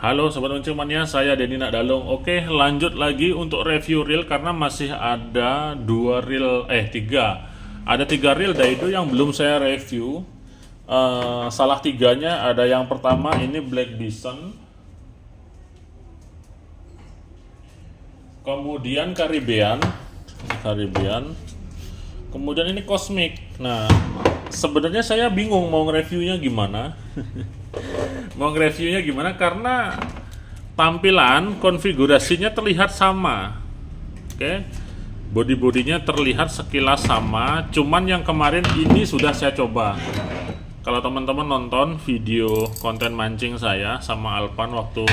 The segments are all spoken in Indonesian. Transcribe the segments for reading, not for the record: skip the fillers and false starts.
Halo Sobat Mencimania, saya Denny Nakdalung. Oke, lanjut lagi untuk review reel karena masih ada ada tiga reel Daido yang belum saya review. Salah tiganya ada yang pertama ini Black Bison, kemudian Caribbean, kemudian ini Cosmic. Nah, sebenarnya saya bingung mau nge-reviewnya gimana. Karena tampilan konfigurasinya terlihat sama. Oke. Body-bodinya terlihat sekilas sama, cuman yang kemarin ini sudah saya coba. Kalau teman-teman nonton video konten mancing saya sama Alpan waktu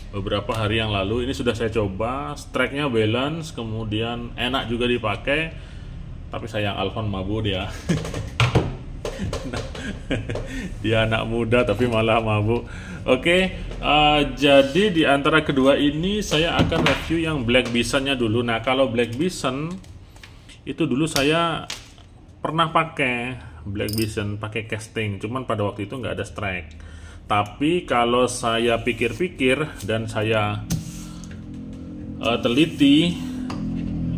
beberapa hari yang lalu, ini sudah saya coba. Strike-nya balance, kemudian enak juga dipakai. Tapi sayang Alpan mabuk dia. Dia anak muda tapi malah mabuk. Oke, jadi di antara kedua ini saya akan review yang Black Bison-nya dulu. Nah, kalau Black Bison itu dulu saya pernah pakai Black Bison pakai casting, cuman pada waktu itu nggak ada strike. Tapi kalau saya pikir-pikir dan saya teliti,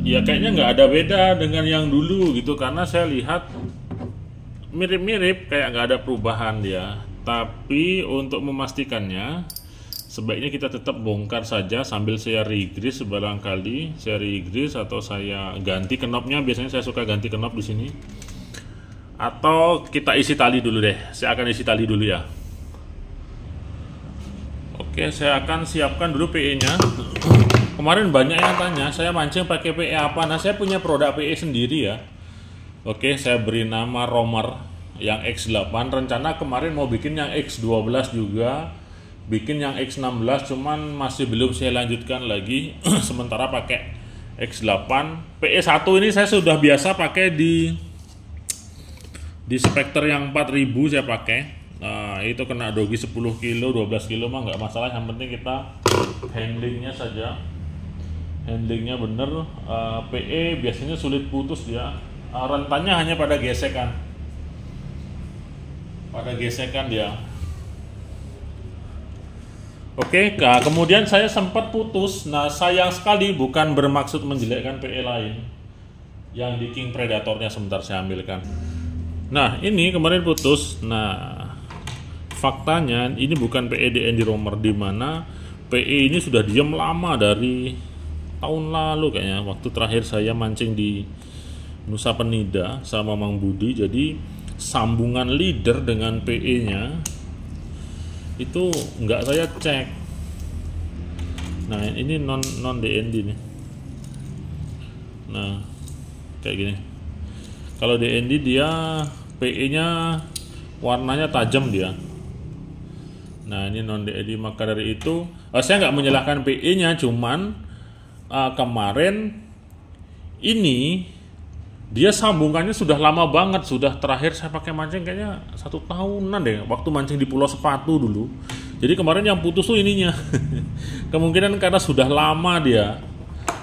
ya kayaknya nggak ada beda dengan yang dulu gitu, karena saya lihat mirip-mirip, kayak nggak ada perubahan dia. Tapi untuk memastikannya, sebaiknya kita tetap bongkar saja sambil saya re-grease barangkali, saya re-grease atau saya ganti knopnya. Biasanya saya suka ganti knop di sini. Atau kita isi tali dulu deh. Saya akan isi tali dulu ya. Oke, saya akan siapkan dulu PE-nya. Kemarin banyak yang tanya, saya mancing pakai PE apa? Nah, saya punya produk PE sendiri ya. Oke, saya beri nama Romer yang X8. Rencana kemarin mau bikin yang X12 juga, bikin yang X16, cuman masih belum saya lanjutkan lagi. Sementara pakai X8. PE1 ini saya sudah biasa pakai di Spectre yang 4000 saya pakai. Nah, itu kena dogi 10 kilo, 12 kilo mah nggak masalah. Yang penting kita handlingnya saja. Handlingnya bener. PE biasanya sulit putus dia. Rentannya hanya pada gesekan dia. Oke, kemudian saya sempat putus. Nah, sayang sekali, bukan bermaksud menjelekkan PE lain. Yang di King Predatornya sebentar saya ambilkan. Nah, ini kemarin putus. Nah, faktanya ini bukan PE DND Romer, di mana PE ini sudah diam lama dari tahun lalu kayaknya. Waktu terakhir saya mancing di Nusa Penida sama Mang Budi, jadi sambungan leader dengan PE-nya itu nggak saya cek. Nah, ini non DND nih. Nah, kayak gini. Kalau DND dia PE-nya warnanya tajam dia. Nah, ini non DND, maka dari itu saya nggak menyalahkan PE-nya, cuman kemarin ini dia sambungannya sudah lama banget. Sudah terakhir saya pakai mancing kayaknya 1 tahunan deh, waktu mancing di Pulau Sepatu dulu. Jadi kemarin yang putus tuh ininya. Kemungkinan karena sudah lama dia,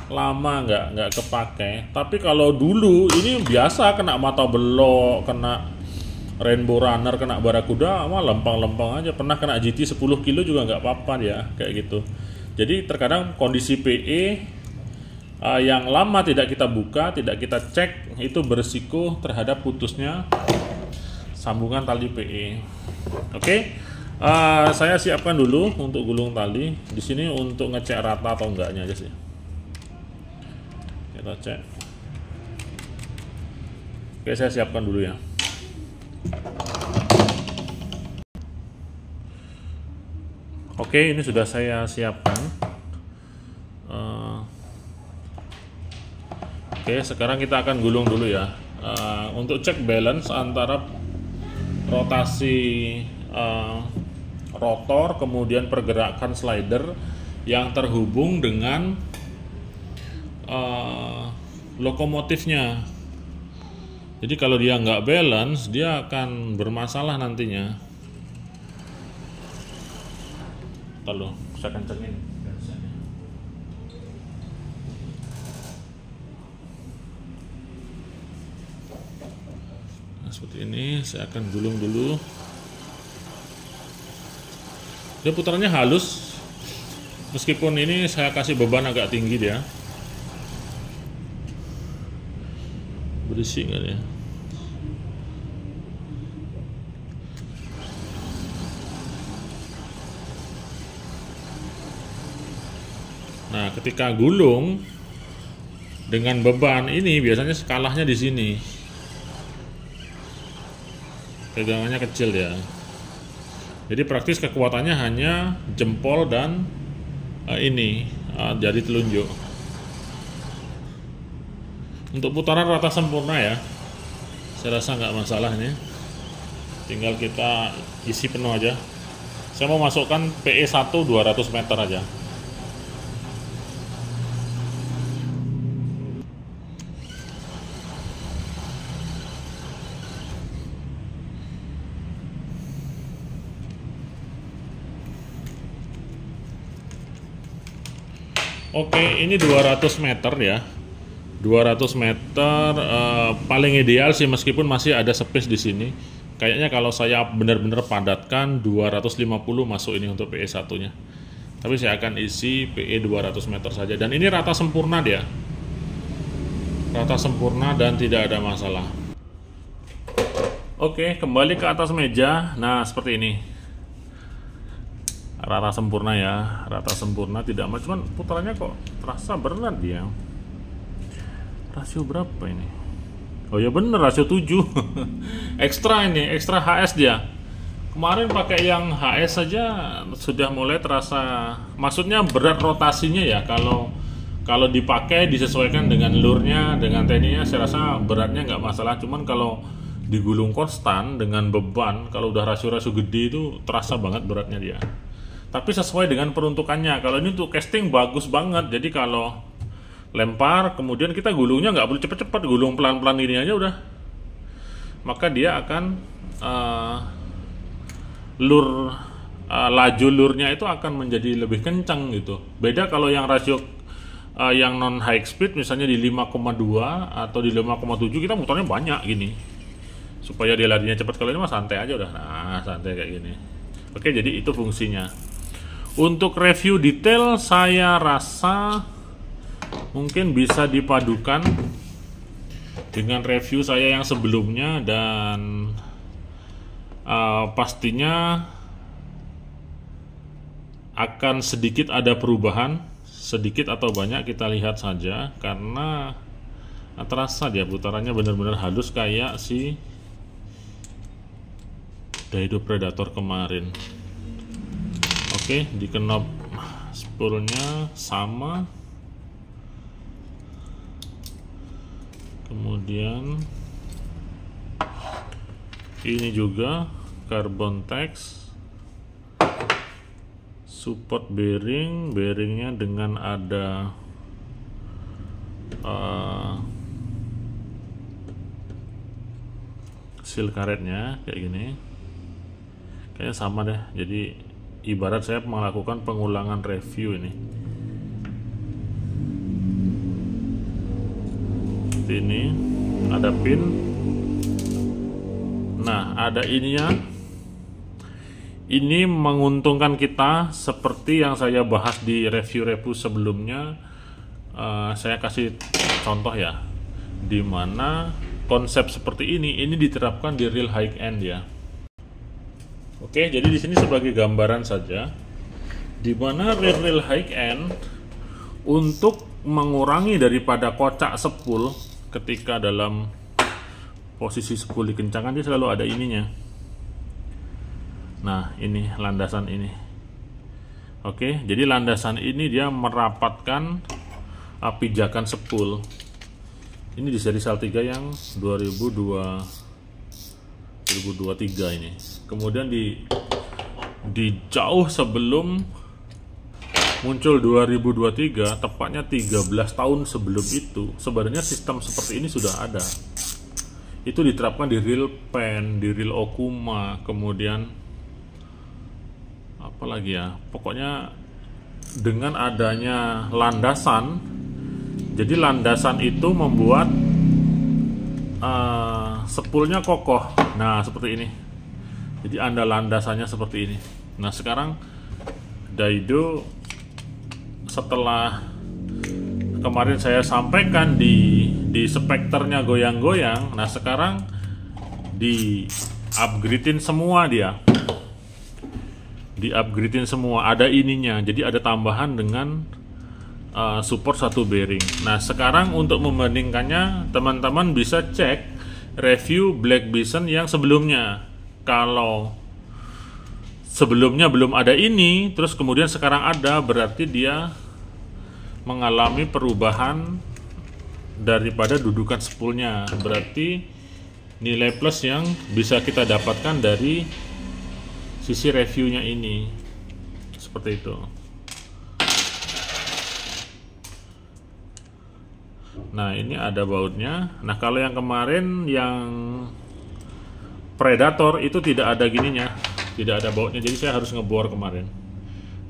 nggak kepake. Tapi kalau dulu ini biasa kena mata belok, kena Rainbow Runner, kena Barakuda, mah lempang-lempang aja. Pernah kena GT 10 kilo juga nggak apa-apa dia, kayak gitu. Jadi terkadang kondisi PE yang lama tidak kita buka, tidak kita cek, itu berisiko terhadap putusnya sambungan tali PE. Oke, saya siapkan dulu untuk gulung tali. Di sini untuk ngecek rata atau enggaknya aja sih. Kita cek. Oke, saya siapkan dulu ya. Oke, ini sudah saya siapkan. Oke, sekarang kita akan gulung dulu ya. Untuk cek balance antara rotasi rotor, kemudian pergerakan slider yang terhubung dengan lokomotifnya. Jadi kalau dia nggak balance, dia akan bermasalah nantinya. Lalu saya kencengin. Seperti ini, saya akan gulung dulu. Dia putarannya halus, Meskipun ini saya kasih beban agak tinggi dia. Berisik nggak ya? Nah, ketika gulung dengan beban ini biasanya skalahnya di sini. Pegangannya kecil ya. Jadi praktis kekuatannya hanya jempol dan jari telunjuk. Untuk putaran rata sempurna ya, saya rasa nggak masalah ini. Tinggal kita isi penuh aja. Saya mau masukkan PE1 200 meter aja. Oke, ini 200 meter ya. 200 meter paling ideal sih, meskipun masih ada space di sini. Kayaknya kalau saya benar-benar padatkan 250 masuk ini untuk PE1-nya. Tapi saya akan isi PE 200 meter saja, dan ini rata sempurna dia. Rata sempurna dan tidak ada masalah. Oke, kembali ke atas meja. Nah, seperti ini. Rata sempurna ya, rata sempurna, tidak macam, cuman putarannya kok terasa berat dia. Rasio berapa ini? Oh ya bener, rasio 7. Ekstra ini, ekstra HS dia. Kemarin pakai yang HS saja sudah mulai terasa, maksudnya berat rotasinya ya. Kalau dipakai disesuaikan dengan lurnya, dengan tekniknya, saya rasa beratnya nggak masalah. Cuman kalau digulung konstan dengan beban, kalau udah rasio-rasio gede itu terasa banget beratnya dia. Tapi sesuai dengan peruntukannya. Kalau ini untuk casting bagus banget. Jadi kalau lempar, kemudian kita gulungnya nggak boleh cepet-cepet, gulung pelan-pelan ini aja udah. Maka dia akan laju lurnya itu akan menjadi lebih kencang gitu. Beda kalau yang rasio yang non high speed, misalnya di 5,2 atau di 5,7, kita muternya banyak gini. Supaya dia larinya cepat. Kalau ini mah santai aja udah. Nah, santai kayak gini. Oke, jadi itu fungsinya. Untuk review detail, saya rasa mungkin bisa dipadukan dengan review saya yang sebelumnya, dan pastinya akan sedikit ada perubahan, sedikit atau banyak kita lihat saja, karena terasa dia putarannya benar-benar halus kayak si Daido Predator kemarin. Oke, di knob spoolnya sama. Kemudian ini juga carbon tex. Support bearingnya dengan ada seal karetnya kayak gini. Kayaknya sama deh. Jadi ibarat saya melakukan pengulangan review ini. Seperti ini, ada pin. Nah, ada ininya. Ini menguntungkan kita seperti yang saya bahas di review-review sebelumnya. Saya kasih contoh ya, dimana konsep seperti ini diterapkan di real high end ya. Oke, jadi di sini sebagai gambaran saja, di mana real high end untuk mengurangi daripada kocak spool ketika dalam posisi spool dikencangkan, dia selalu ada ininya. Nah, ini landasan ini. Oke, jadi landasan ini dia merapatkan pijakan spool. Ini di seri SAL 3 yang 2023 ini. Kemudian di jauh sebelum muncul 2023, tepatnya 13 tahun sebelum itu, sebenarnya sistem seperti ini sudah ada. Itu diterapkan di real pen, di real Okuma, kemudian apa lagi ya, pokoknya dengan adanya landasan. Jadi landasan itu membuat spoolnya kokoh. Nah, seperti ini. Jadi ada landasannya seperti ini. Nah, sekarang Daido setelah kemarin saya sampaikan di spekternya goyang-goyang, nah sekarang di upgradein semua dia, di-upgradein semua, ada ininya, jadi ada tambahan dengan support satu bearing. Nah sekarang untuk membandingkannya, teman-teman bisa cek review Black Bison yang sebelumnya. Kalau sebelumnya belum ada ini, terus kemudian sekarang ada, berarti dia mengalami perubahan daripada dudukan spoolnya. Berarti nilai plus yang bisa kita dapatkan dari sisi reviewnya ini seperti itu. Nah ini ada bautnya. Nah kalau yang kemarin yang Predator itu tidak ada gininya, tidak ada bautnya, jadi saya harus ngebor kemarin,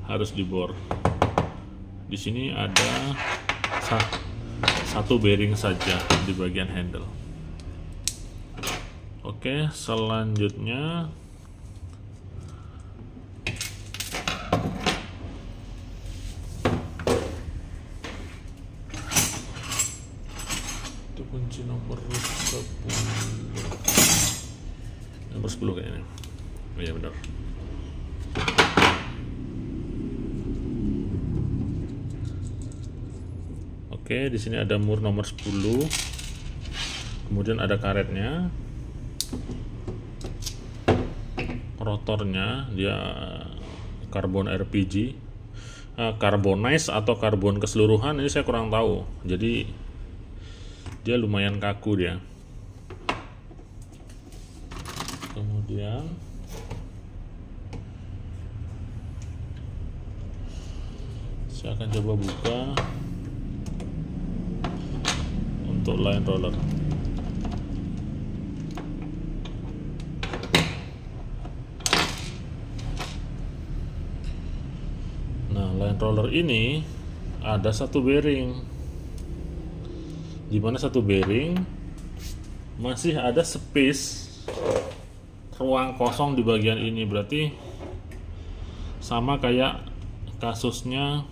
harus dibor. Di sini ada satu bearing saja di bagian handle. Oke, selanjutnya itu kunci nomor 10 kayaknya. Oh iya benar. Oke, di sini ada mur nomor 10. Kemudian ada karetnya. Rotornya dia karbon RPG. Carbonize atau karbon keseluruhan ini saya kurang tahu. Jadi dia lumayan kaku dia. Kemudian saya akan coba buka untuk line roller. Nah, line roller ini ada satu bearing, di mana satu bearing masih ada space, ruang kosong di bagian ini. Berarti sama kayak kasusnya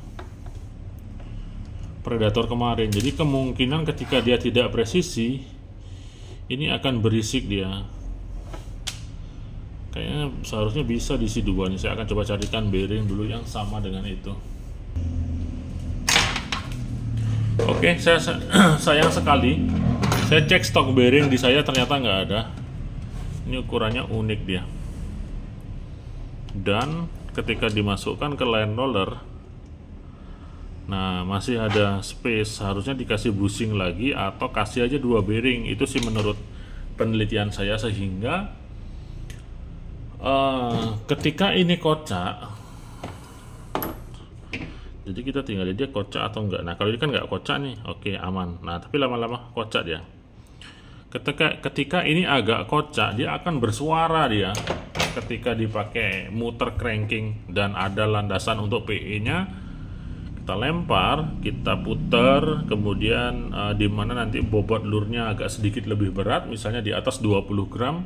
Predator kemarin. Jadi kemungkinan ketika dia tidak presisi, ini akan berisik dia. Kayaknya seharusnya bisa diisi dua nih. Saya akan coba carikan bearing dulu yang sama dengan itu. Oke, sayang sekali saya cek stok bearing di saya ternyata nggak ada. Ini ukurannya unik dia. Dan ketika dimasukkan ke line roller, nah masih ada space, harusnya dikasih bushing lagi atau kasih aja dua bearing. Itu sih menurut penelitian saya, sehingga ketika ini kocak, jadi kita tinggal dia kocak atau enggak. Nah kalau ini kan nggak kocak nih, oke aman. Nah tapi lama-lama kocak dia. Ketika ini agak kocak, dia akan bersuara dia ketika dipakai muter cranking dan ada landasan untuk PE nya. Kita lempar, kita putar, kemudian di mana nanti bobot lurnya agak sedikit lebih berat, misalnya di atas 20 gram,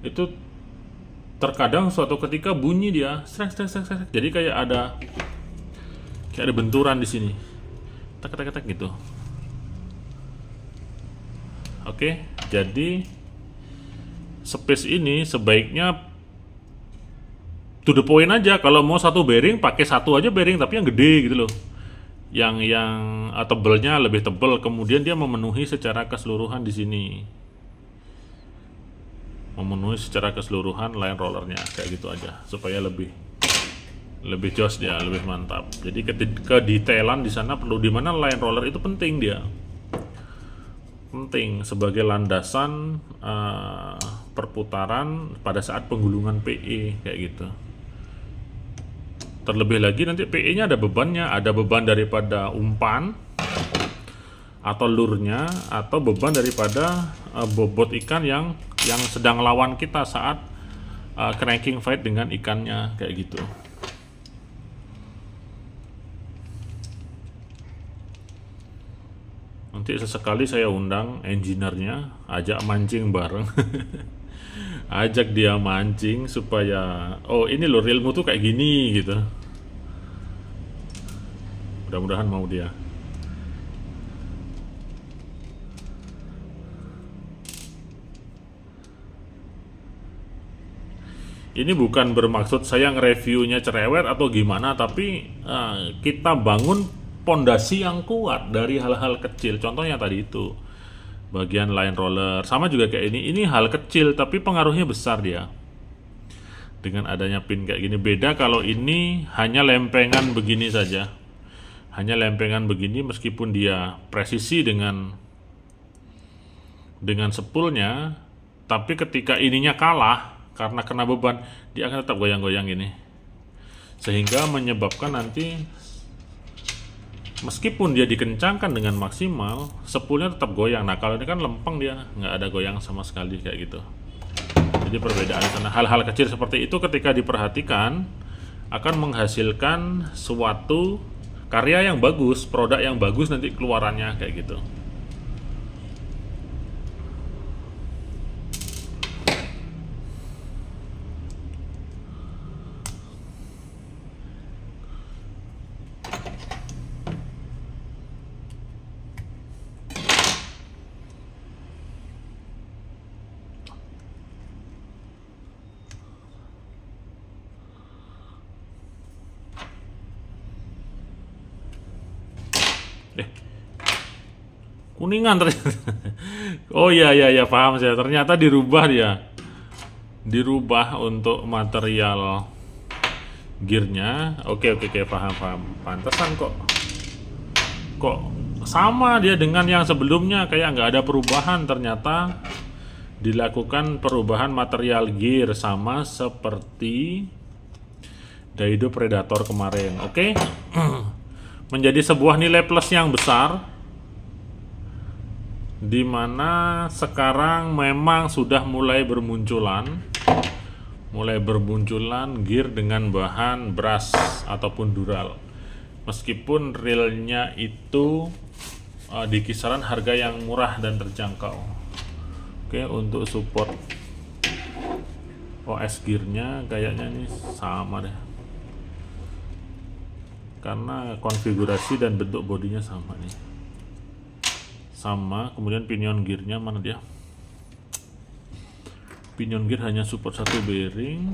itu terkadang suatu ketika bunyi dia strek. Jadi kayak ada benturan di sini, tek gitu. Oke, jadi space ini sebaiknya to the point aja. Kalau mau satu bearing, pakai satu aja bearing, tapi yang gede gitu loh, yang tebelnya lebih tebel. Kemudian dia memenuhi secara keseluruhan di sini, memenuhi secara keseluruhan line rollernya, kayak gitu aja, supaya lebih jos dia, lebih mantap. Jadi kedetailan di sana perlu, di mana line roller itu penting dia. Penting sebagai landasan perputaran pada saat penggulungan PE kayak gitu. Terlebih lagi nanti PE-nya ada bebannya, ada beban daripada umpan atau lurnya, atau beban daripada bobot ikan yang sedang lawan kita saat cranking fight dengan ikannya kayak gitu. Nanti sesekali saya undang engineer-nya, ajak mancing bareng. Ajak dia mancing supaya, oh ini loh realmu tuh kayak gini gitu. Mudah-mudahan mau dia. Ini bukan bermaksud saya nge-reviewnya cerewet atau gimana, tapi kita bangun pondasi yang kuat dari hal-hal kecil. Contohnya tadi itu bagian line roller, sama juga kayak ini hal kecil tapi pengaruhnya besar dia. Dengan adanya pin kayak gini, beda kalau ini hanya lempengan begini saja. Hanya lempengan begini meskipun dia presisi dengan sepulnya, tapi ketika ininya kalah karena kena beban, dia akan tetap goyang-goyang gini, sehingga menyebabkan nanti meskipun dia dikencangkan dengan maksimal, sepulnya tetap goyang. Nah kalau ini kan lempeng, dia nggak ada goyang sama sekali kayak gitu. Jadi perbedaan sana, hal-hal kecil seperti itu ketika diperhatikan akan menghasilkan suatu karya yang bagus, produk yang bagus nanti keluarannya kayak gitu. Kuningan ternyata. Oh iya paham saya. Ternyata dirubah dia. Dirubah untuk material gearnya. Oke paham. Pantesan kok sama dia dengan yang sebelumnya, kayak nggak ada perubahan. Ternyata dilakukan perubahan material gear sama seperti Daido Predator kemarin. Oke. Menjadi sebuah nilai plus yang besar, dimana sekarang memang sudah mulai bermunculan gear dengan bahan brass ataupun dural, meskipun realnya itu di kisaran harga yang murah dan terjangkau. Oke, untuk support OS gearnya kayaknya ini sama deh, karena konfigurasi dan bentuk bodinya sama nih. Sama, kemudian pinion gearnya mana dia? Pinion gear hanya support satu bearing.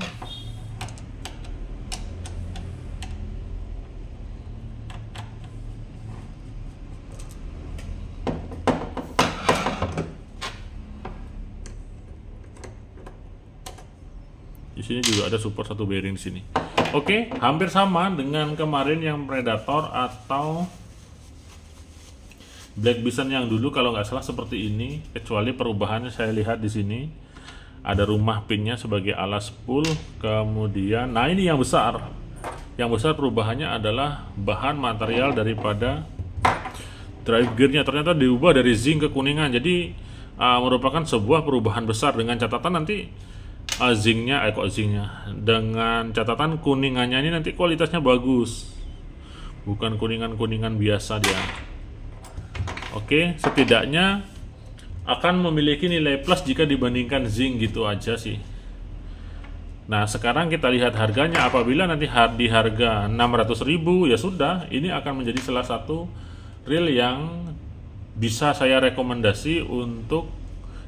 Di sini juga ada support satu bearing di sini. Oke, hampir sama dengan kemarin yang Predator atau Black Bison yang dulu, kalau nggak salah seperti ini, kecuali perubahannya saya lihat di sini ada rumah pinnya sebagai alas spool. Kemudian, nah ini yang besar perubahannya adalah bahan material daripada drive gearnya ternyata diubah dari zinc ke kuningan. Jadi merupakan sebuah perubahan besar, dengan catatan nanti zincnya dengan catatan kuningannya ini nanti kualitasnya bagus, bukan kuningan biasa dia. Oke, setidaknya akan memiliki nilai plus jika dibandingkan zinc, gitu aja sih. Nah, sekarang kita lihat harganya. Apabila nanti di harga 600.000, ya sudah, ini akan menjadi salah satu reel yang bisa saya rekomendasi untuk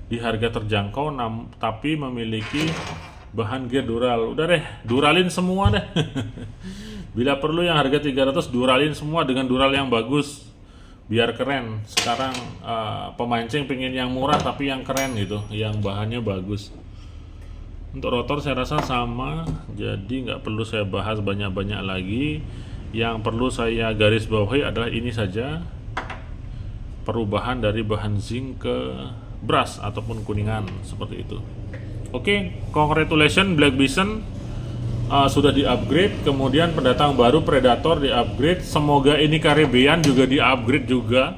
di harga terjangkau, tapi memiliki bahan gear dural. Udah deh, duralin semua deh. Bila perlu yang harga 300, duralin semua dengan dural yang bagus, biar keren. Sekarang pemancing pengen yang murah tapi yang keren gitu, yang bahannya bagus. Untuk rotor saya rasa sama, jadi nggak perlu saya bahas banyak-banyak lagi. Yang perlu saya garis bawahi adalah ini saja, perubahan dari bahan zinc ke brass ataupun kuningan seperti itu. Oke, congratulations Black Bison sudah di-upgrade. Kemudian pendatang baru Predator di-upgrade. Semoga ini Caribbean juga di-upgrade juga.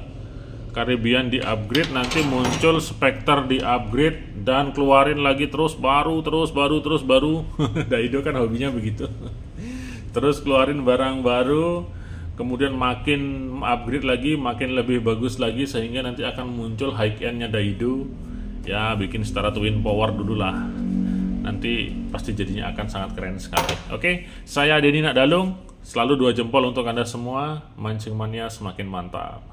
Caribbean di-upgrade, nanti muncul Spectre di-upgrade, dan keluarin lagi terus baru. Daido kan hobinya begitu. Terus keluarin barang baru, kemudian makin upgrade lagi, makin lebih bagus lagi, sehingga nanti akan muncul high end-nya Daido. Ya, bikin setara Twin Power dulu lah. Nanti pasti jadinya akan sangat keren sekali. Oke, saya Denny Nakdalung. Selalu 2 jempol untuk Anda semua, mancing mania semakin mantap.